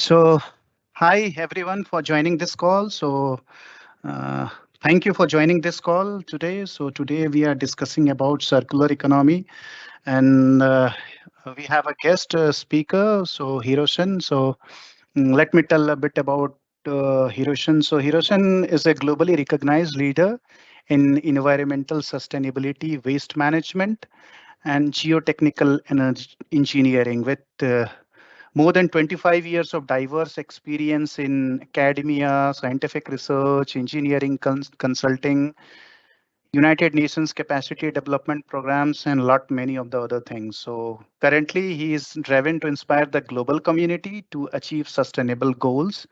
So, hi everyone for joining this call. Uh, Thank you for joining this call today. So, today we are discussing about circular economy, and we have a guest speaker, so Hiroshin. Let me tell a bit about Hiroshin. So, Hiroshin is a globally recognized leader in environmental sustainability, waste management, and geotechnical energy engineering with more than 25 years of diverse experience in academia, scientific research, engineering consulting, United Nations capacity development programs, and lot many of the other things. So currently, he is driven to inspire the global community to achieve sustainable goals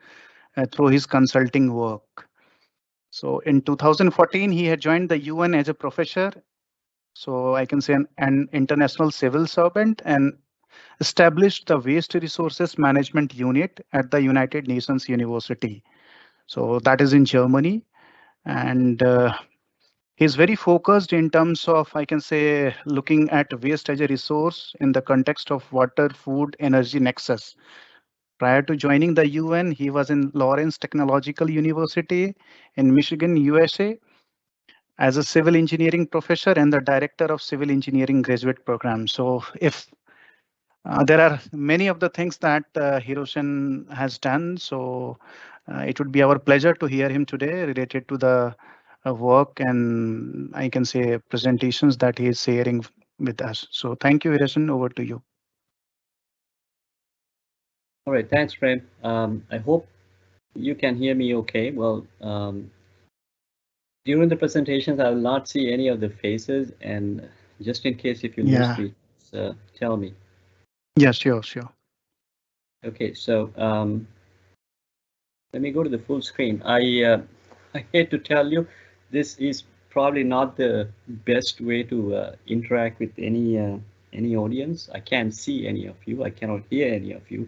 through his consulting work. So in 2014, he had joined the UN as a professor. So I can say an international civil servant and established the Waste Resources Management Unit at the United Nations University. So that is in Germany. And he's very focused in terms of, I can say, looking at waste as a resource in the context of water, food, energy nexus. Prior to joining the UN, he was in Lawrence Technological University in Michigan, USA, as a civil engineering professor and the director of civil engineering graduate program. So if there are many of the things that Hiroshin has done. So it would be our pleasure to hear him today related to the work and I can say presentations that he is sharing with us. So thank you, Hiroshin. Over to you. All right, thanks, Prem. I hope you can hear me okay. Well, during the presentations, I will not see any of the faces, and just in case if you lose Yeah. me, tell me. Yes, sure, sure. Okay, so let me go to the full screen. I hate to tell you, this is probably not the best way to interact with any audience. I can't see any of you. I cannot hear any of you.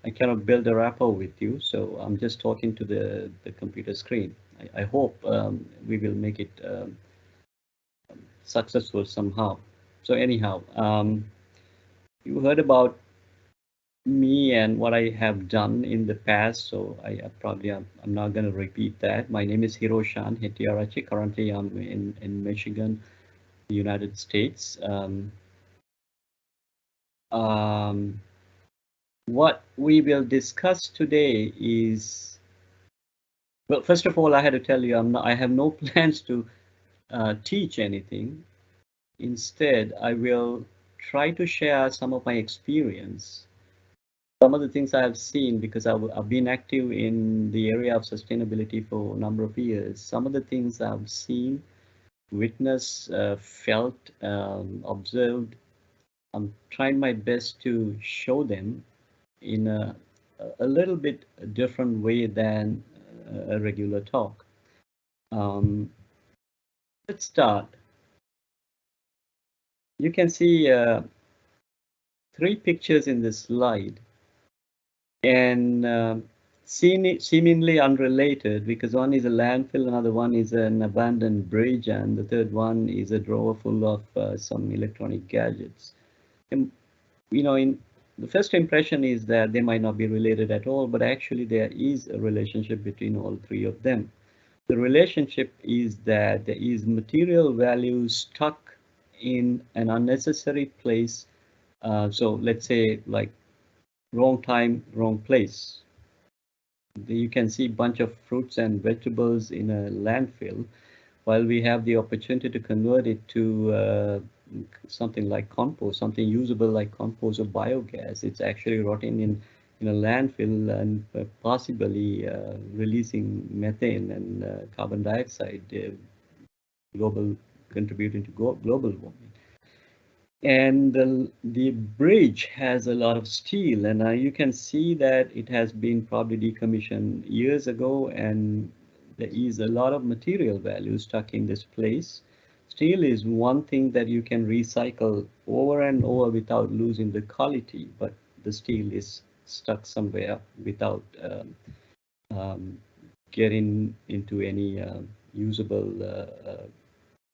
I cannot build a rapport with you. So I'm just talking to the computer screen. I hope we will make it successful somehow. So anyhow, you heard about me and what I have done in the past, so I'm not going to repeat that. My name is Hiroshan Hetiarachi. Currently, I'm in Michigan, the United States. Um, what we will discuss today is, well, first of all, I had to tell you I have no plans to teach anything. Instead, I will try to share some of my experience, some of the things I have seen, because I've been active in the area of sustainability for a number of years. Some of the things I've seen, witnessed, felt, observed, I'm trying my best to show them in a little bit different way than a regular talk. Um, let's start. You can see three pictures in this slide, and seemingly unrelated, because one is a landfill, another one is an abandoned bridge, and the third one is a drawer full of some electronic gadgets. And in the first impression is that they might not be related at all, but actually there is a relationship between all three of them. The relationship is that there is material value stuck in an unnecessary place. So let's say like wrong time, wrong place. You can see a bunch of fruits and vegetables in a landfill, while we have the opportunity to convert it to something like compost, something usable like compost or biogas. It's actually rotting in a landfill and possibly releasing methane and carbon dioxide, global contributing to global warming. And the bridge has a lot of steel, and you can see that it has been probably decommissioned years ago, and there is a lot of material value stuck in this place. Steel is one thing that you can recycle over and over without losing the quality, but the steel is stuck somewhere without um, getting into any usable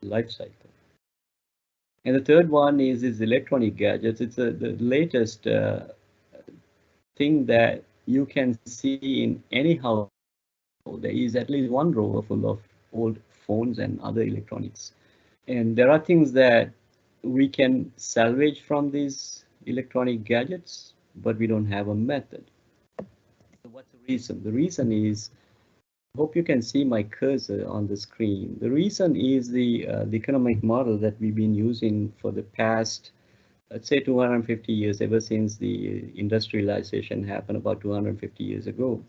life cycle. And the third one is electronic gadgets. It's the latest thing that you can see in any household, there is at least one drawer full of old phones and other electronics. And there are things that we can salvage from these electronic gadgets, but we don't have a method. So what's the reason? The reason is, hope you can see my cursor on the screen. The reason is the economic model that we've been using for the past, let's say 250 years, ever since the industrialization happened about 250 years ago.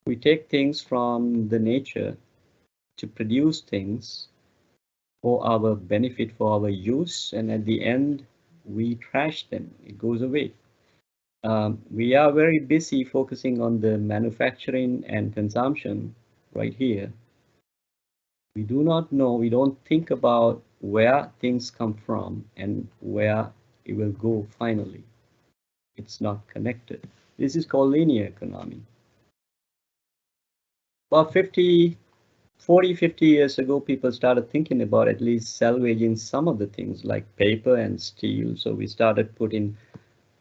We take things from the nature to produce things for our benefit, for our use, and at the end, we trash them. It goes away. We are very busy focusing on the manufacturing and consumption right here. We do not know, we don't think about where things come from and where it will go finally. It's not connected. This is called linear economy. About 40, 50 years ago, people started thinking about at least salvaging some of the things like paper and steel. So we started putting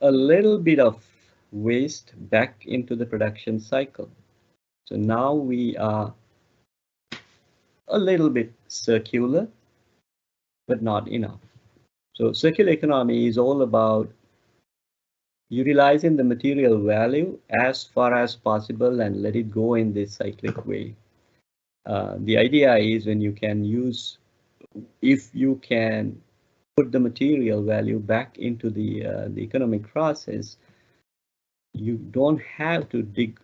a little bit of waste back into the production cycle. So now we are a little bit circular, but not enough. So circular economy is all about utilizing the material value as far as possible and let it go in this cyclic way. The idea is when you can use, if you can put the material value back into the economic process, you don't have to dig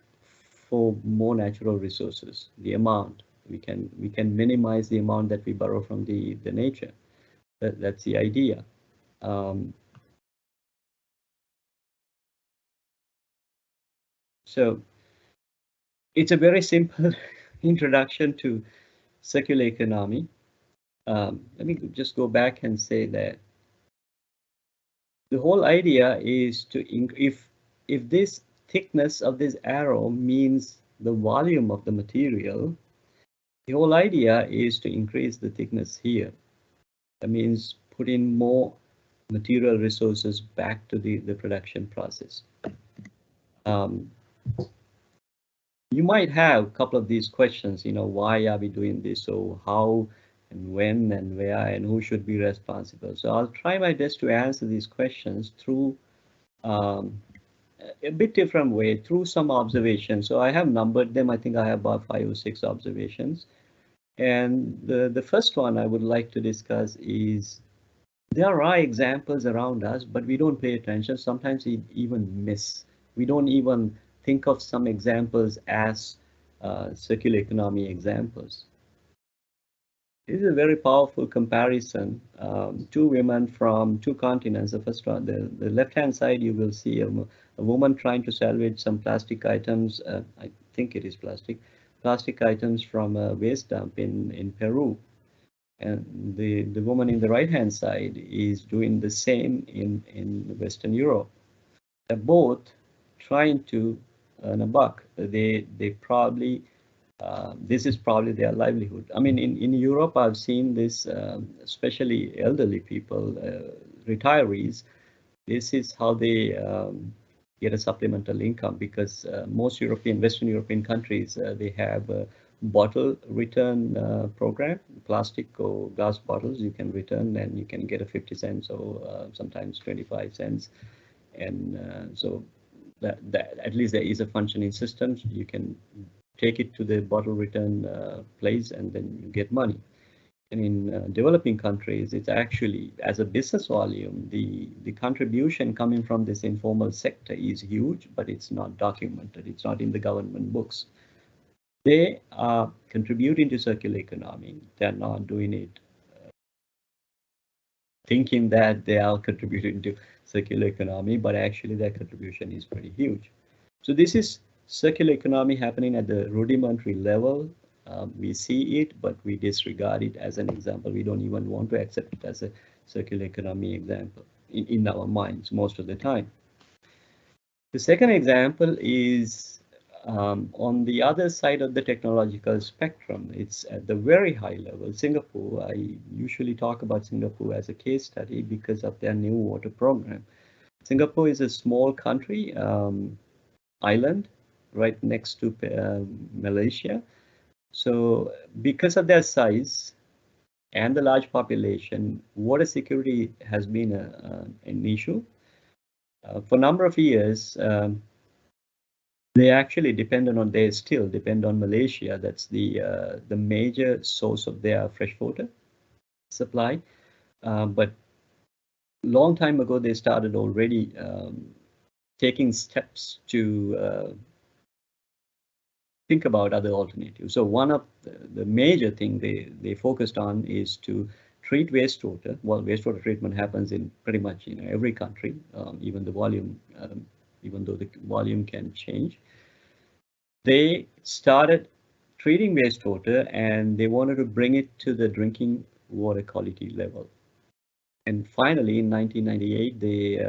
for more natural resources. The amount we can minimize the amount that we borrow from the nature. That's the idea. So it's a very simple introduction to circular economy. Let me just go back and say that the whole idea is to if this thickness of this arrow means the volume of the material, the whole idea is to increase the thickness here. That means put in more material resources back to the production process. You might have a couple of these questions, why are we doing this? So how and when and where and who should be responsible? So I'll try my best to answer these questions through a bit different way, through some observations. So I have numbered them. I think I have about 5 or 6 observations. And the first one I would like to discuss is there are examples around us, but we don't pay attention. Sometimes we even miss. We don't even think of some examples as circular economy examples. This is a very powerful comparison. 2 women from 2 continents. The first one, the left-hand side, you will see a woman trying to salvage some plastic items. I think it is plastic items from a waste dump in Peru. And the woman in the right-hand side is doing the same in Western Europe. They're both trying to earn a buck. They probably, this is probably their livelihood. I mean, in Europe, I've seen this, especially elderly people, retirees. This is how they get a supplemental income, because most Western European countries, they have a bottle return program. Plastic or glass bottles you can return and you can get a 50 cents or sometimes 25 cents. And so that at least there is a functioning system. You can take it to the bottle return place and then you get money. And in developing countries, it's actually, as a business volume, the contribution coming from this informal sector is huge, but it's not documented. It's not in the government books. They are contributing to circular economy. They're not doing it thinking that they are contributing to circular economy, but actually their contribution is pretty huge. So this is circular economy happening at the rudimentary level. We see it, but we disregard it as an example. We don't even want to accept it as a circular economy example in our minds most of the time. The second example is on the other side of the technological spectrum. It's at the very high level. Singapore, I usually talk about Singapore as a case study because of their new water program. Singapore is a small country. island right next to Malaysia. So because of their size and the large population, water security has been an issue. For a number of years, they actually they still depend on Malaysia. That's the major source of their freshwater supply. But long time ago, they started already taking steps to think about other alternatives. So one of the major thing they focused on is to treat wastewater. Well, wastewater treatment happens in pretty much every country, even though the volume can change. They started treating wastewater and they wanted to bring it to the drinking water quality level. And finally, in 1998, they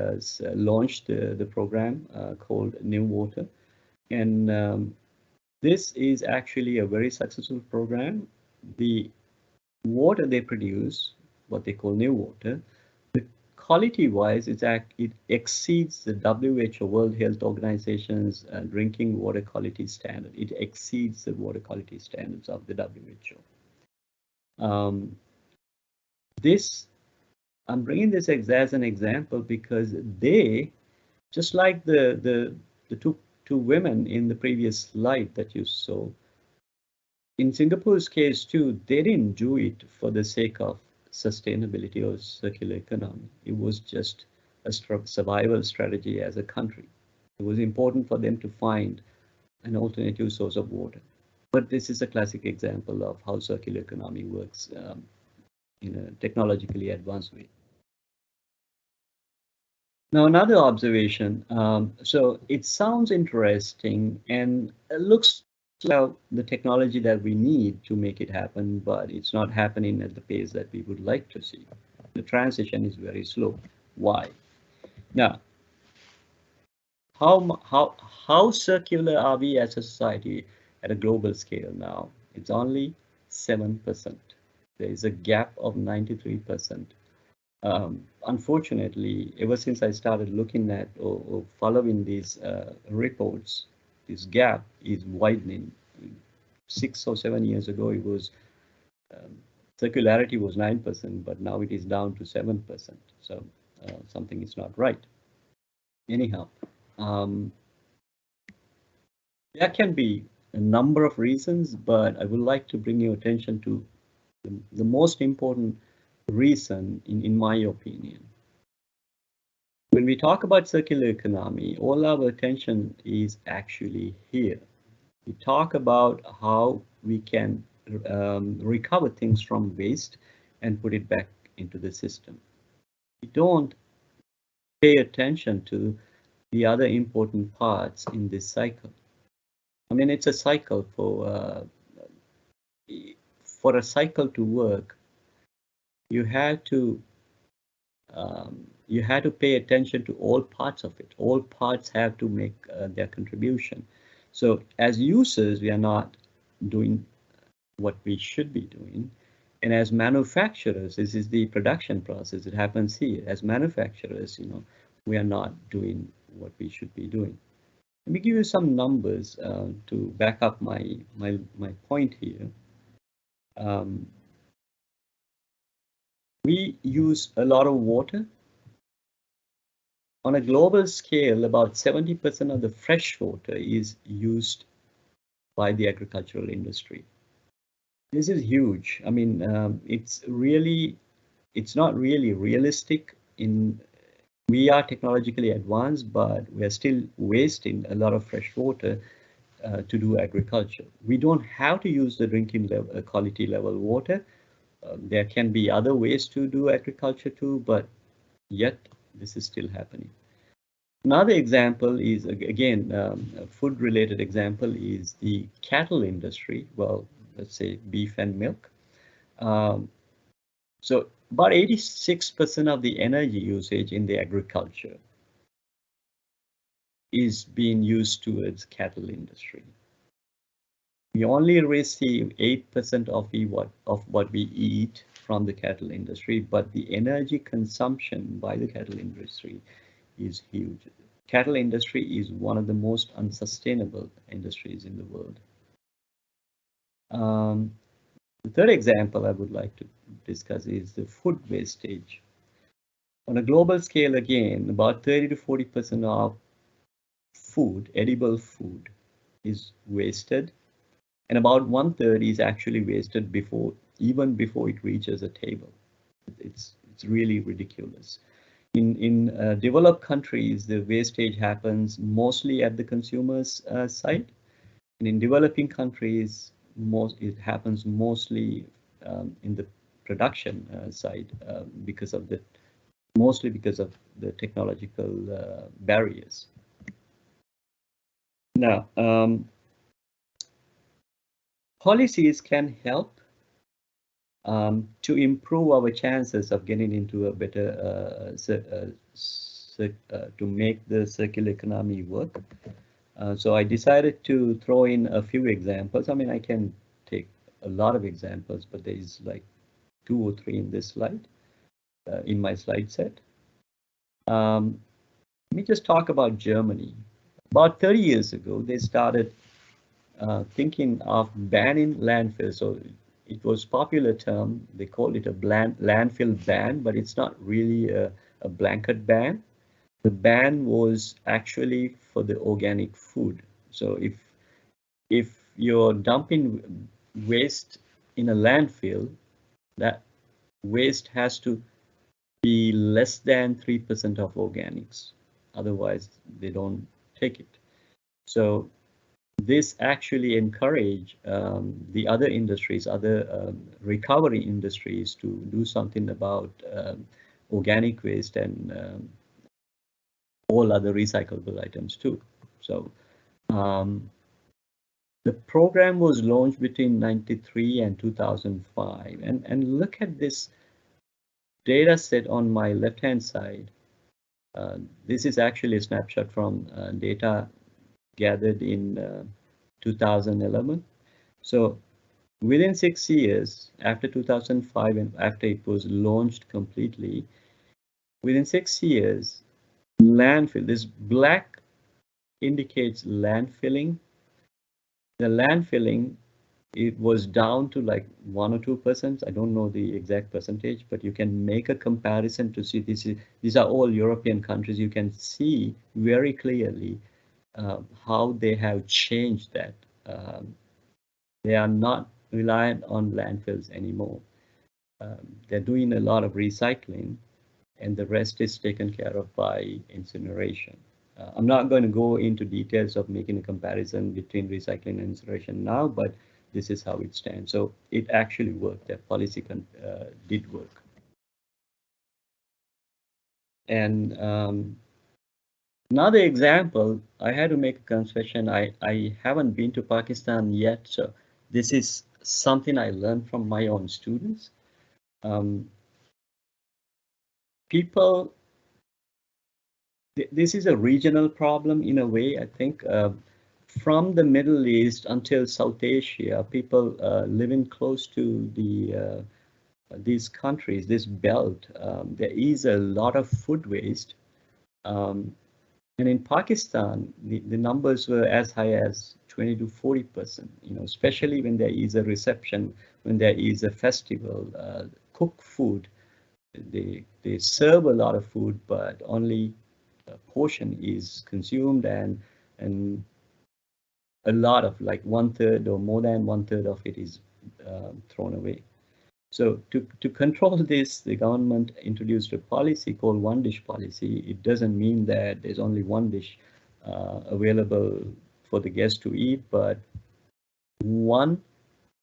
launched the program called New Water. And this is actually a very successful program. The water they produce, what they call New Water, the quality-wise, it exceeds the WHO, World Health Organization's drinking water quality standard. It exceeds the water quality standards of the WHO. I'm bringing this as an example because they, just like the two women in the previous slide that you saw, in Singapore's case too, they didn't do it for the sake of sustainability or circular economy. It was just a survival strategy as a country. It was important for them to find an alternative source of water. But this is a classic example of how circular economy works in a technologically advanced way. Now, another observation. So it sounds interesting and it looks like the technology that we need to make it happen, but it's not happening at the pace that we would like to see. The transition is very slow. Why? Now, how circular are we as a society at a global scale now? It's only 7%. There is a gap of 93%. Unfortunately, ever since I started looking at or following these reports, this gap is widening. 6 or 7 years ago, it was circularity was 9%, but now it is down to 7%. So something is not right. Anyhow, there can be a number of reasons, but I would like to bring your attention to the most important reason, in my opinion. When we talk about circular economy, all our attention is actually here. We talk about how we can recover things from waste and put it back into the system. We don't pay attention to the other important parts in this cycle. I mean, it's a cycle for a cycle to work. You have to pay attention to all parts of it. All parts have to make their contribution. So as users, we are not doing what we should be doing. And as manufacturers, this is the production process. It happens here. As manufacturers, we are not doing what we should be doing. Let me give you some numbers to back up my point here. We use a lot of water. On a global scale, about 70% of the fresh water is used by the agricultural industry. This is huge. I mean, it's not really realistic. We are technologically advanced, but we are still wasting a lot of fresh water to do agriculture. We don't have to use the drinking level, quality level water. There can be other ways to do agriculture too, but yet this is still happening. Another example is, again, a food-related example is the cattle industry. Well, let's say beef and milk. So about 86% of the energy usage in the agriculture is being used towards cattle industry. We only receive 8% of what we eat from the cattle industry, but the energy consumption by the cattle industry is huge. cattle industry is one of the most unsustainable industries in the world. The third example I would like to discuss is the food wastage. On a global scale, again, about 30 to 40% of food, edible food, is wasted, and about 1/3 is actually wasted even before it reaches a table. It's really ridiculous. In developed countries, the wastage happens mostly at the consumer's side, and in developing countries, it happens mostly in the production side mostly because of the technological barriers. Now, policies can help to improve our chances of getting into a better to make the circular economy work. So I decided to throw in a few examples. I mean, I can take a lot of examples, but there is like 2 or 3 in this slide, in my slide set. Let me just talk about Germany. About 30 years ago, they started thinking of banning landfills. So it was popular term. They called it a landfill ban, but it's not really a blanket ban. The ban was actually for the organic food. So if you're dumping waste in a landfill, that waste has to be less than 3% of organics. Otherwise, they don't take it. So this actually encourage the other industries, other recovery industries to do something about organic waste and all other recyclable items too. So the program was launched between 93 and 2005. And look at this data set on my left-hand side. This is actually a snapshot from data gathered in 2011. So within 6 years, after 2005 and after it was launched completely, within 6 years, landfill, this black indicates landfilling. The landfilling, it was down to like 1 or 2%. I don't know the exact percentage, but you can make a comparison to see these are all European countries. You can see very clearly how they have changed that. They are not reliant on landfills anymore. They're doing a lot of recycling, and the rest is taken care of by incineration. I'm not going to go into details of making a comparison between recycling and incineration now, but this is how it stands. So it actually worked. That policy did work. And another example, I had to make a confession. I haven't been to Pakistan yet, so this is something I learned from my own students. People, this is a regional problem in a way, I think. From the Middle East until South Asia, people living close to these countries, this belt, there is a lot of food waste. And in Pakistan, the numbers were as high as 20 to 40%, especially when there is a reception, when there is a festival, cooked food. They serve a lot of food, but only a portion is consumed, and a lot of, like 1/3 or more than 1/3 of it is thrown away. So to control this, the government introduced a policy called one dish policy. It doesn't mean that there's only one dish available for the guests to eat, but one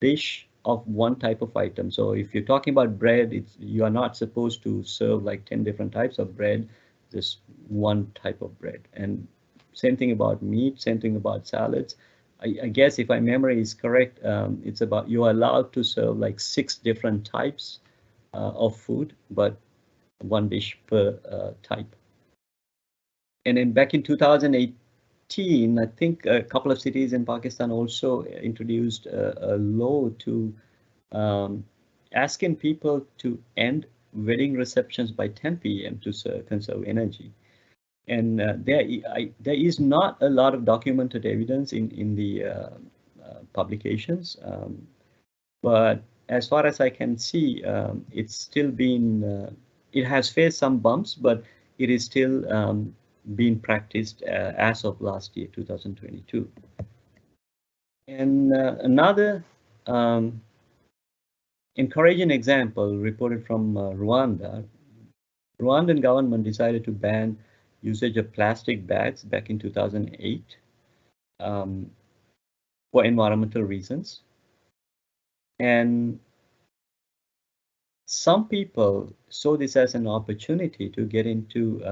dish of one type of item. So if you're talking about bread, you are not supposed to serve like 10 different types of bread, just one type of bread. And same thing about meat, same thing about salads. I guess if my memory is correct, it's about you're allowed to serve like 6 different types of food, but one dish per type. And then back in 2018, I think a couple of cities in Pakistan also introduced a law to asking people to end wedding receptions by 10 p.m. to conserve energy. And there is not a lot of documented evidence in the publications, but as far as I can see, it's still been, it has faced some bumps, but it is still being practiced as of last year, 2022. And another encouraging example reported from Rwanda. Rwandan government decided to ban usage of plastic bags back in 2008 um, for environmental reasons. And some people saw this as an opportunity to get into,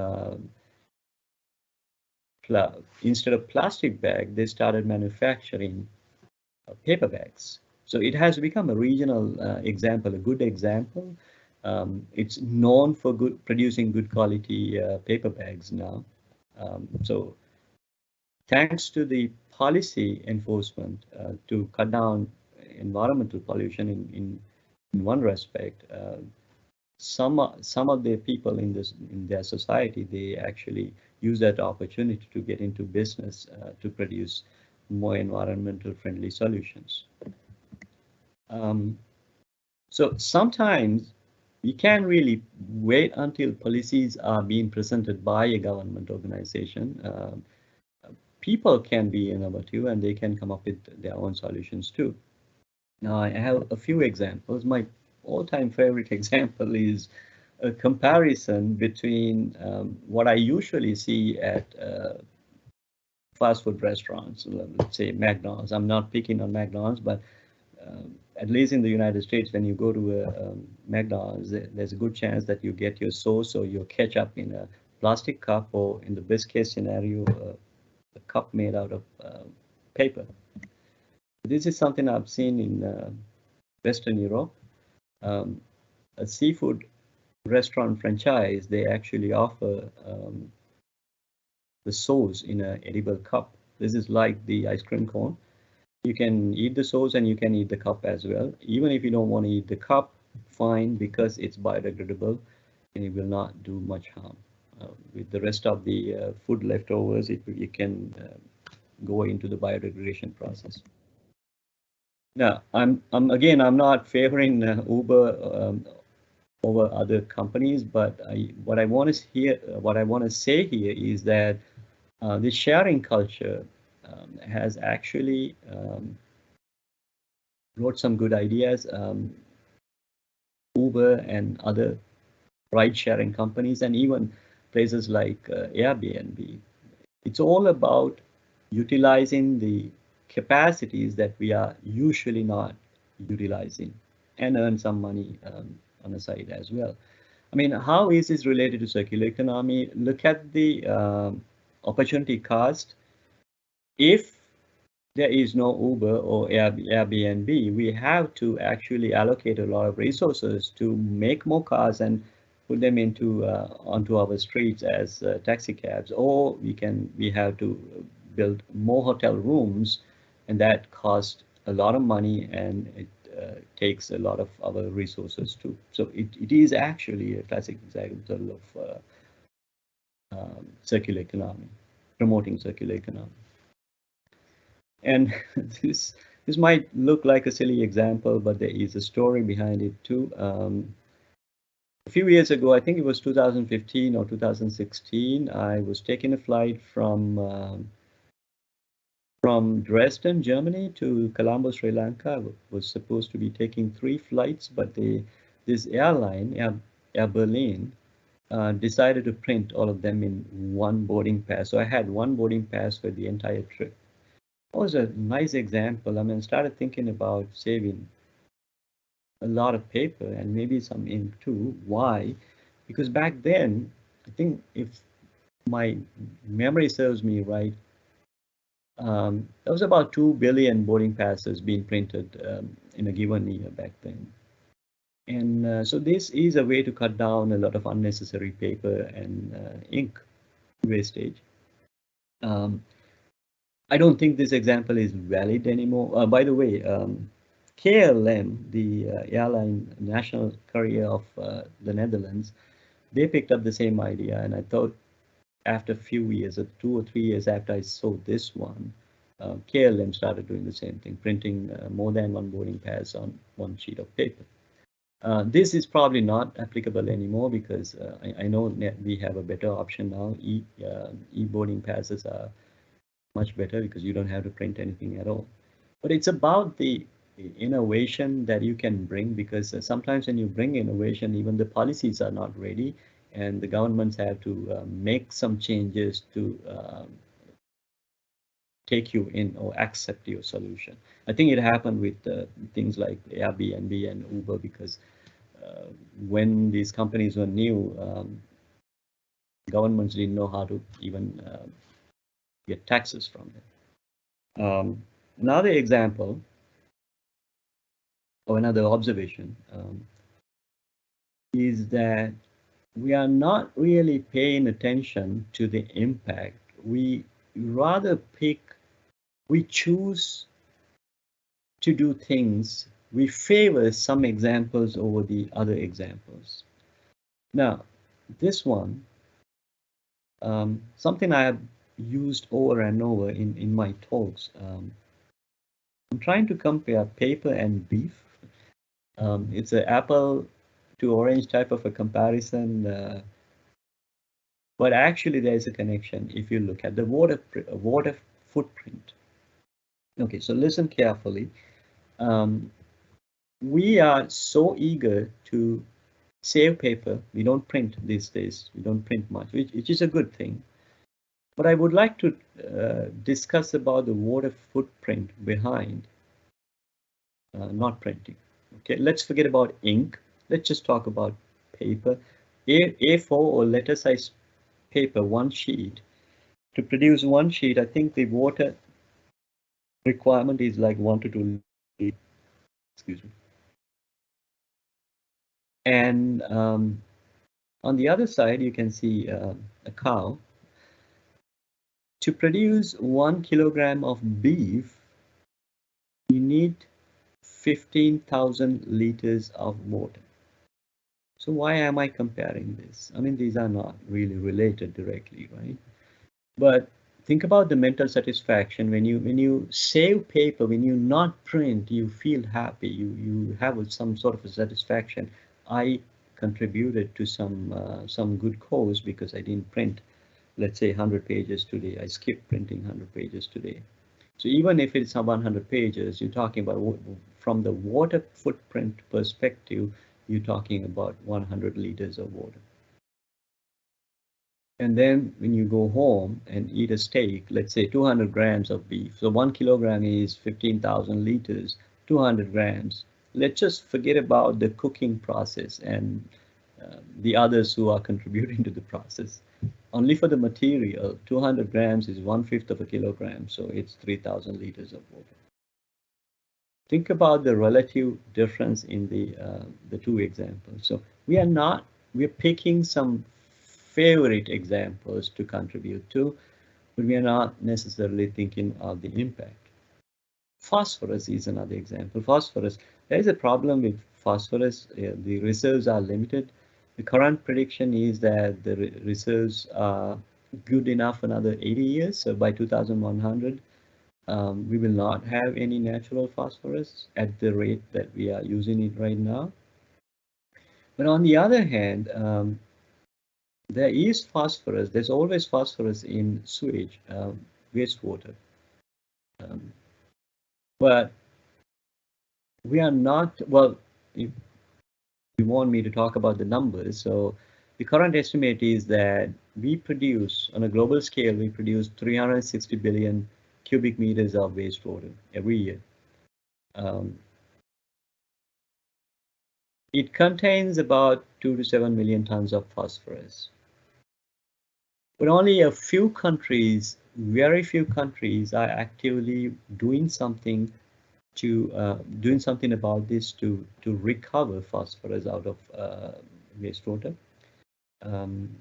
instead of plastic bag, they started manufacturing paper bags. So it has become a regional example, a good example. It's known for producing good quality paper bags now. So thanks to the policy enforcement to cut down environmental pollution in one respect, some of the people in their society, they actually use that opportunity to get into business to produce more environmental friendly solutions. So sometimes we can't really wait until policies are being presented by a government organization. People can be innovative and they can come up with their own solutions too. Now, I have a few examples. My all-time favorite example is a comparison between what I usually see at fast food restaurants, let's say McDonald's. I'm not picking on McDonald's, but at least in the United States, when you go to a McDonald's, there's a good chance that you get your sauce or your ketchup in a plastic cup, or in the best case scenario, a cup made out of paper. This is something I've seen in Western Europe. A seafood restaurant franchise, they actually offer the sauce in an edible cup. This is like the ice cream cone. You can eat the sauce and you can eat the cup as well. Even if you don't want to eat the cup, fine, because it's biodegradable and it will not do much harm. With the rest of the food leftovers, you can go into the biodegradation process. Now, I'm not favoring Uber over other companies, but what I want to say here is that the sharing culture has actually brought some good ideas. Uber and other ride-sharing companies, and even places like Airbnb. It's all about utilizing the capacities that we are usually not utilizing, and earn some money on the side as well. I mean, how is this related to circular economy? Look at the opportunity cost. If there is no Uber or Airbnb, we have to actually allocate a lot of resources to make more cars and put them into onto our streets as taxi cabs, or we have to build more hotel rooms, and that costs a lot of money, and it takes a lot of our resources too. So it is actually a classic example of circular economy, promoting circular economy. And this might look like a silly example, but there is a story behind it too. A few years ago, I think it was 2015 or 2016, I was taking a flight from Dresden, Germany to Colombo, Sri Lanka. I was supposed to be taking 3 flights, but this airline, Air Berlin, decided to print all of them in one boarding pass. So I had one boarding pass for the entire trip. That was a nice example. I mean, I started thinking about saving a lot of paper and maybe some ink too. Why? Because back then, I think if my memory serves me right, there was about 2 billion boarding passes being printed in a given year back then. And so this is a way to cut down a lot of unnecessary paper and ink wastage. I don't think this example is valid anymore. By the way, KLM, the airline national carrier of the Netherlands, they picked up the same idea, and I thought after a few years, or 2 or 3 years after I sold this one, KLM started doing the same thing, printing more than one boarding pass on one sheet of paper. This is probably not applicable anymore because I know we have a better option now. E-boarding passes are much better because you don't have to print anything at all. But it's about the innovation that you can bring, because sometimes when you bring innovation, even the policies are not ready, and the governments have to make some changes to take you in or accept your solution. I think it happened with things like Airbnb and Uber, because when these companies were new, governments didn't know how to even get taxes from them. Another example or another observation is that we are not really paying attention to the impact. We rather we choose to do things, we favor some examples over the other examples. Now, this one, something I have used over and over in my talks. I'm trying to compare paper and beef. It's an apple to orange type of a comparison, but actually there is a connection if you look at the water footprint. Okay, so listen carefully. We are so eager to save paper. We don't print these days. We don't print much, which is a good thing. But I would like to discuss about the water footprint behind not printing. Okay, let's forget about ink. Let's just talk about paper. A4 or letter size paper, one sheet. To produce one sheet, I think the water requirement is like 1 to 2 liters. Excuse me. And on the other side, you can see a cow. To produce 1 kilogram of beef, you need 15,000 liters of water. So why am I comparing this? I mean, these are not really related directly, right? But think about the mental satisfaction when you save paper, when you not print, you feel happy. You have some sort of a satisfaction. I contributed to some good cause because I didn't print, let's say 100 pages today. I skipped printing 100 pages today. So even if it's 100 pages, you're talking about from the water footprint perspective, you're talking about 100 liters of water. And then when you go home and eat a steak, let's say 200 grams of beef. So 1 kilogram is 15,000 liters, 200 grams. Let's just forget about the cooking process and the others who are contributing to the process. Only for the material, 200 grams is 1/5 of a kilogram, so it's 3,000 liters of water. Think about the relative difference in the two examples. So we're picking some favorite examples to contribute to, but we are not necessarily thinking of the impact. Phosphorus is another example. Phosphorus, there is a problem with phosphorus. The reserves are limited. The current prediction is that the reserves are good enough for another 80 years. So by 2100, we will not have any natural phosphorus at the rate that we are using it right now. But on the other hand, there is phosphorus. There's always phosphorus in sewage, wastewater. But we are not, well, if you want me to talk about the numbers, so the current estimate is that we produce, on a global scale, we produce 360 billion cubic meters of wastewater every year. It contains about 2 to 7 million tons of phosphorus. But only a few countries, very few countries, are actively doing something about this to recover phosphorus out of wastewater.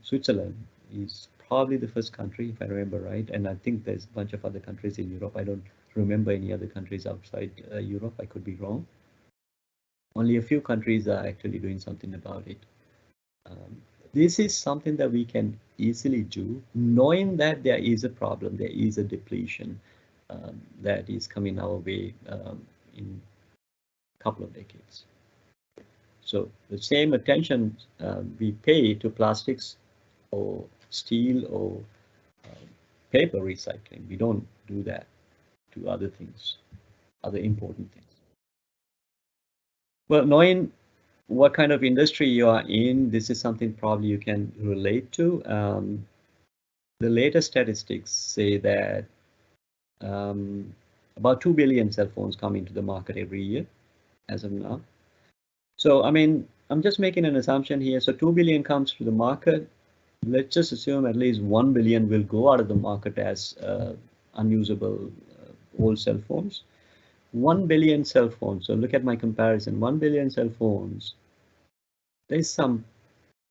Switzerland is probably the first country, if I remember right, and I think there's a bunch of other countries in Europe. I don't remember any other countries outside Europe. I could be wrong. Only a few countries are actually doing something about it. This is something that we can easily do, knowing that there is a problem, there is a depletion that is coming our way in a couple of decades. So the same attention we pay to plastics or steel or paper recycling, we don't do that to other things, other important things. Well, knowing what kind of industry you are in, this is something probably you can relate to. The latest statistics say that about 2 billion cell phones come into the market every year as of now. So, I mean, I'm just making an assumption here. So 2 billion comes to the market. Let's just assume at least 1 billion will go out of the market as unusable old cell phones. 1 billion cell phones. So look at my comparison. 1 billion cell phones. There's some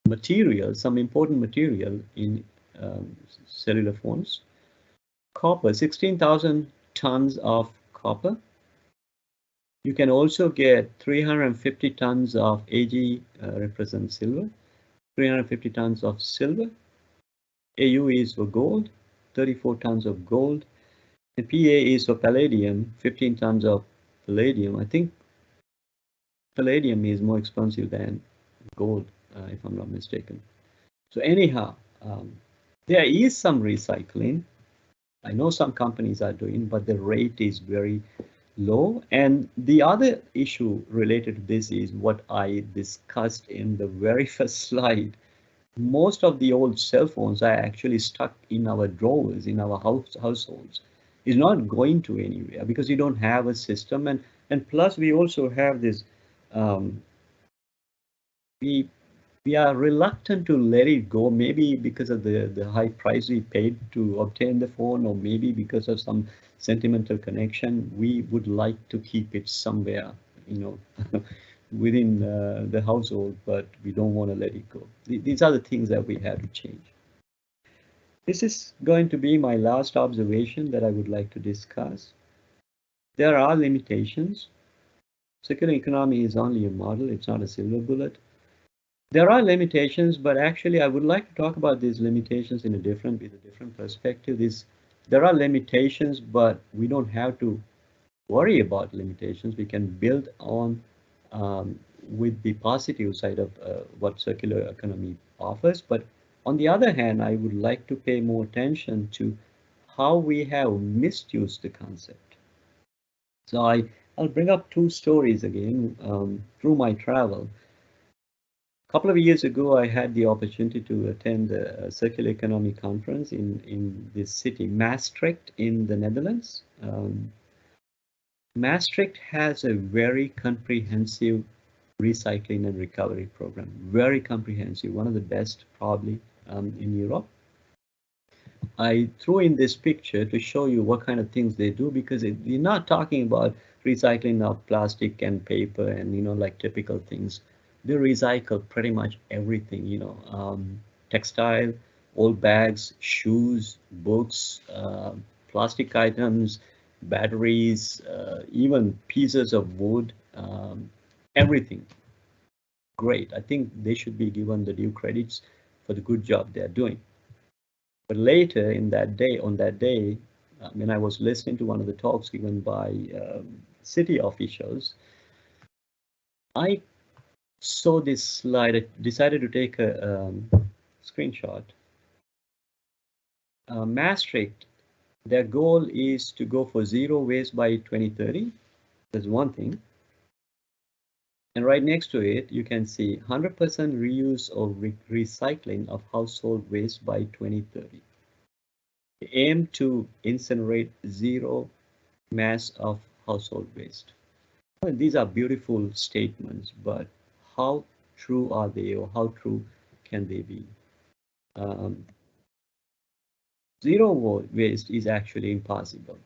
material, some important material in cellular phones. Copper, 16,000 tons of copper. You can also get 350 tons of Ag, represents silver, 350 tons of silver. Au is for gold, 34 tons of gold. And Pa is for palladium, 15 tons of palladium. I think palladium is more expensive than gold, if I'm not mistaken. So anyhow, there is some recycling. I know some companies are doing, but the rate is very low. And the other issue related to this is what I discussed in the very first slide. Most of the old cell phones are actually stuck in our drawers, in our households. It's not going to anywhere because you don't have a system. And plus, we also have this, we are reluctant to let it go, maybe because of the high price we paid to obtain the phone, or maybe because of some sentimental connection. We would like to keep it somewhere, you know, within the household, but we don't want to let it go. These are the things that we have to change. This is going to be my last observation that I would like to discuss. There are limitations. Circular economy is only a model, it's not a silver bullet. There are limitations, but actually I would like to talk about these limitations with a different perspective. There are limitations, but we don't have to worry about limitations. We can build on with the positive side of what circular economy offers. But on the other hand, I would like to pay more attention to how we have misused the concept. So I'll bring up two stories again through my travel. A couple of years ago, I had the opportunity to attend a circular economy conference in this city, Maastricht, in the Netherlands. Maastricht has a very comprehensive recycling and recovery program, very comprehensive, one of the best probably in Europe. I threw in this picture to show you what kind of things they do, because you're not talking about recycling of plastic and paper and, you know, like typical things. They recycle pretty much everything, you know, textile, old bags, shoes, books, plastic items, batteries, even pieces of wood, everything. Great. I think they should be given the due credits for the good job they're doing. But later in that day, on that day, when I was listening to one of the talks given by city officials, I saw this slide. I decided to take a screenshot. Maastricht, their goal is to go for zero waste by 2030. That's one thing. And right next to it, you can see 100% reuse or recycling of household waste by 2030. They aim to incinerate zero mass of household waste. Well, these are beautiful statements, but how true are they, or how true can they be? Zero waste is actually impossible.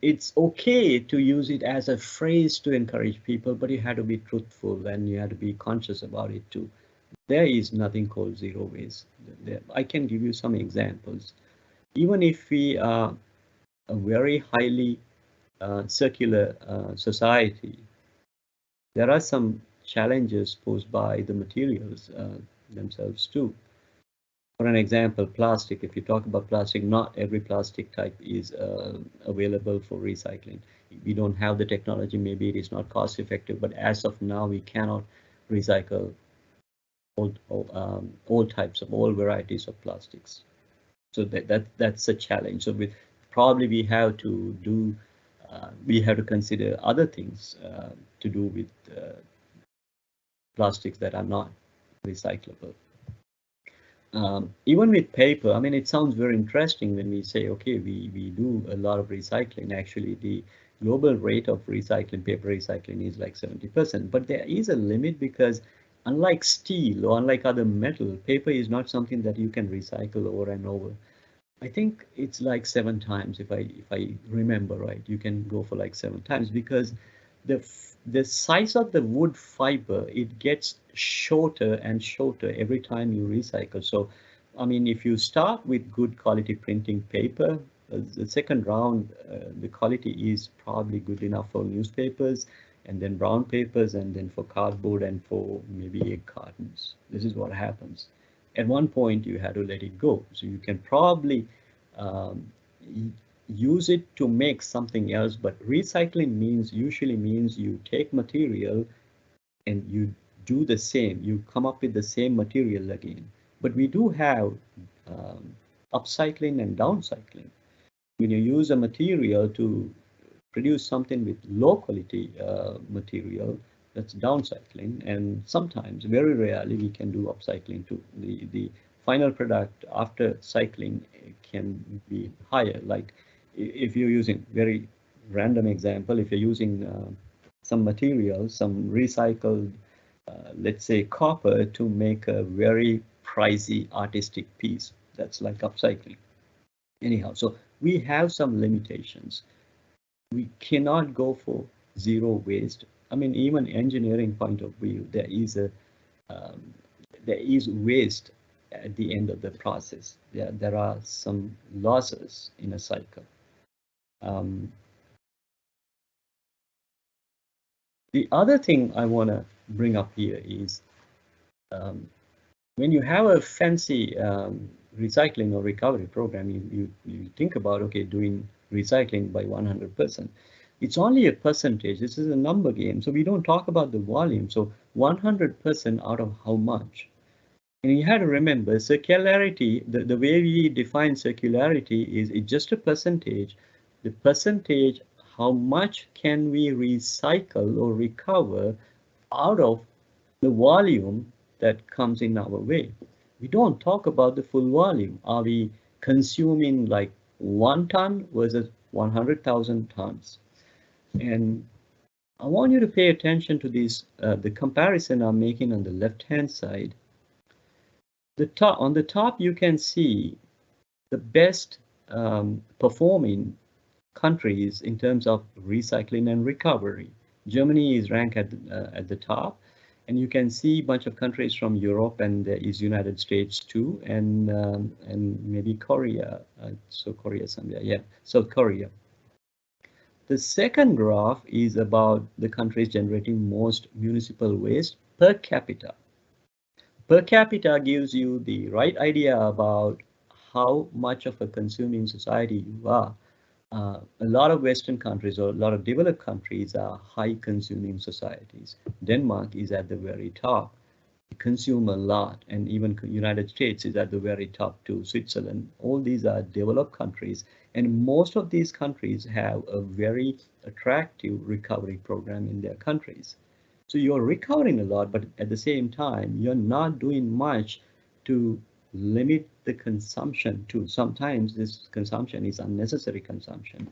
It's okay to use it as a phrase to encourage people, but you have to be truthful and you have to be conscious about it too. There is nothing called zero waste. I can give you some examples. Even if we are a very highly circular society, there are some challenges posed by the materials themselves too. For an example, plastic. If you talk about plastic, not every plastic type is available for recycling. We don't have the technology, maybe it is not cost effective, but as of now, we cannot recycle all types of all varieties of plastics. So that's a challenge. So probably we have to consider other things to do with plastics that are not recyclable. Even with paper, I mean, it sounds very interesting when we say, okay, we do a lot of recycling. Actually, the global rate of recycling, paper recycling is like 70%, but there is a limit because unlike steel or unlike other metal, paper is not something that you can recycle over and over. I think it's like 7 times if I remember right. You can go for like 7 times because the size of the wood fiber, it gets shorter and shorter every time you recycle. So, I mean, if you start with good quality printing paper, the second round, the quality is probably good enough for newspapers, and then brown papers, and then for cardboard and for maybe egg cartons. This is what happens. At one point, you had to let it go. So you can probably um, use it to make something else, but recycling usually means you take material and you do the same, you come up with the same material again. But we do have upcycling and downcycling. When you use a material to produce something with low quality material, that's downcycling, and sometimes, very rarely, we can do upcycling too. The final product after cycling can be higher. Like if you're using, very random example, if you're using some material, some recycled, let's say copper, to make a very pricey artistic piece, that's like upcycling. Anyhow, so we have some limitations. We cannot go for zero waste. I mean, even engineering point of view, um, there is waste at the end of the process. There are some losses in a cycle. Um, the other thing I want to bring up here is um, when you have a fancy recycling or recovery program, you think about, okay, doing recycling by 100%. It's only a percentage. This is a number game. So we don't talk about the volume. So 100% out of how much? And you have to remember circularity, the way we define circularity is it's just a percentage. The percentage, how much can we recycle or recover out of the volume that comes in our way. We don't talk about the full volume. Are we consuming like 1 ton versus 100,000 tons? And I want you to pay attention to this, the comparison I'm making on the left-hand side. On the top, you can see the best performing countries in terms of recycling and recovery. Germany is ranked at the top, and you can see a bunch of countries from Europe, and there is United States too, and maybe Korea. So Korea somewhere, yeah, South Korea. The second graph is about the countries generating most municipal waste per capita. Per capita gives you the right idea about how much of a consuming society you are. A lot of Western countries or a lot of developed countries are high consuming societies. Denmark is at the very top. They consume a lot, and even United States is at the very top too. Switzerland, all these are developed countries, and most of these countries have a very attractive recovery program in their countries. So you're recovering a lot, but at the same time, you're not doing much to limit the consumption too. Sometimes this consumption is unnecessary consumption.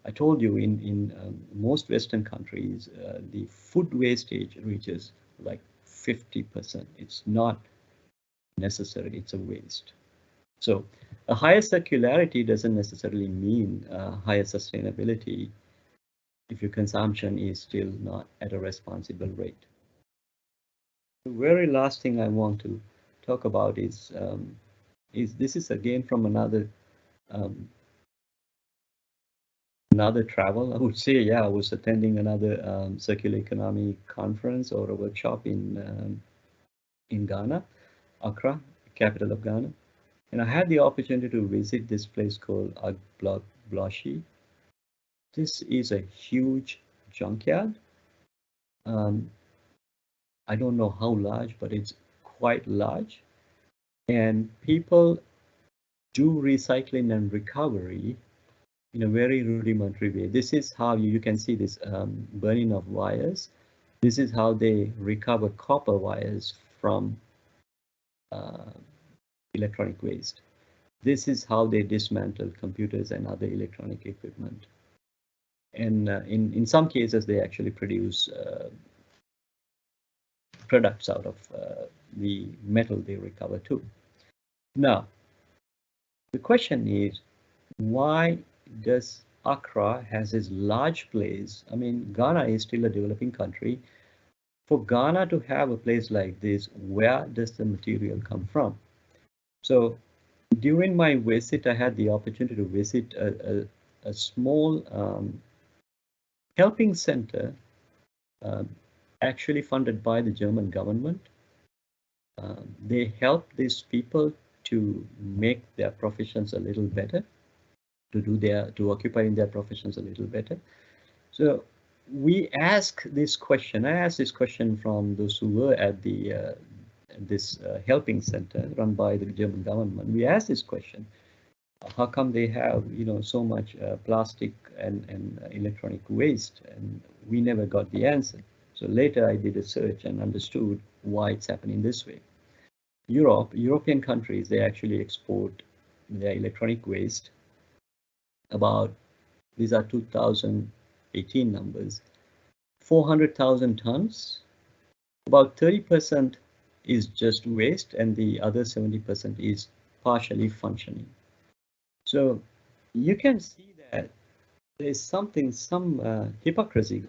I told you in most Western countries, the food wastage reaches like 50%. It's not necessary, it's a waste. So a higher circularity doesn't necessarily mean higher sustainability if your consumption is still not at a responsible rate. The very last thing I want to talk about is this is again from another another travel, I would say, yeah, I was attending another circular economy conference or a workshop in Ghana, Accra, capital of Ghana. And I had the opportunity to visit this place called Agblablashi. This is a huge junkyard. Um, I don't know how large, but it's quite large. And people do recycling and recovery in a very rudimentary way. This is how you can see this burning of wires. This is how they recover copper wires from uh, electronic waste. This is how they dismantle computers and other electronic equipment. And in some cases, they actually produce products out of the metal they recover too. Now, the question is, why does Accra has this large place? I mean, Ghana is still a developing country. For Ghana to have a place like this, where does the material come from? So during my visit, I had the opportunity to visit a small helping center, um, actually funded by the German government. They help these people to make their professions a little better, to occupy in their professions a little better. So we ask this question. I asked this question from those who were at the this helping center run by the German government. We asked this question: how come they have so much plastic and electronic waste? And we never got the answer. So later I did a search and understood why it's happening this way. European countries, they actually export their electronic waste about, these are 2018 numbers, 400,000 tons. About 30% is just waste and the other 70% is partially functioning. So you can see that there's some hypocrisy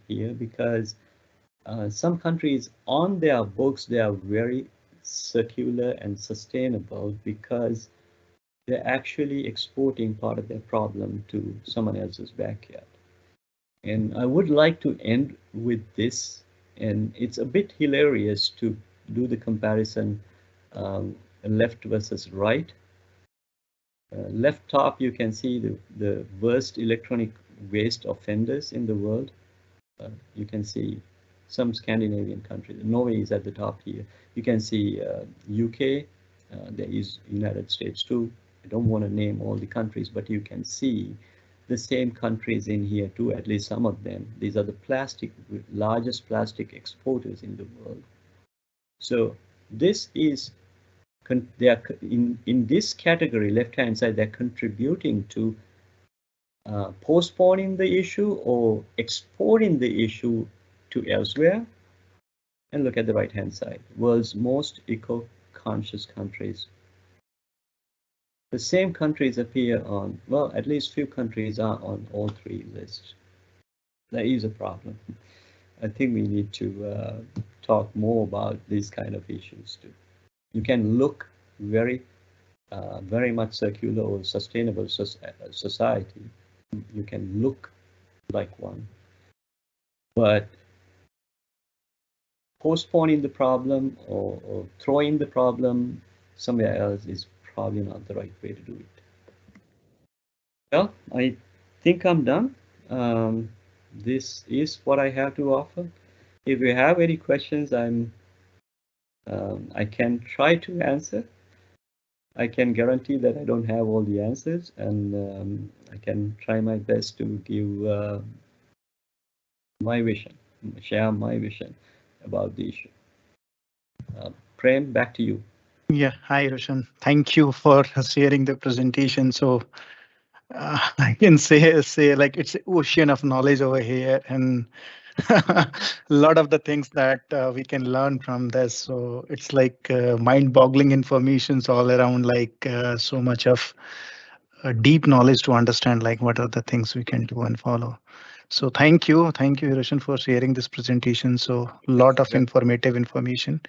here, because some countries on their books, they are very circular and sustainable because they're actually exporting part of their problem to someone else's backyard. And I would like to end with this, and it's a bit hilarious to do the comparison, left versus right. Left top, you can see the worst electronic waste offenders in the world. You can see some Scandinavian countries. Norway is at the top here. You can see UK, there is United States too. I don't want to name all the countries, but you can see the same countries in here too, at least some of them. These are the largest plastic exporters in the world. So this is, they are in this category, left-hand side, they're contributing to postponing the issue or exporting the issue to elsewhere. And look at the right-hand side, world's most eco-conscious countries. The same countries appear on, well, at least few countries are on all three lists. There is a problem. I think we need to talk more about these kind of issues too. You can look very much circular or sustainable society. You can look like one, but postponing the problem or throwing the problem somewhere else is probably not the right way to do it. Well, I think I'm done. This is what I have to offer. If you have any questions, I can try to answer. I can guarantee that I don't have all the answers, and I can try my best to give my vision, share my vision about the issue. Prem, back to you. Yeah, hi Roshan. Thank you for sharing the presentation. So I can say like it's an ocean of knowledge over here, and a lot of the things that we can learn from this. So it's like mind-boggling informations all around, like so much of deep knowledge to understand like what are the things we can do and follow. So thank you, Roshan, for sharing this presentation. So lot of Yep. informative information.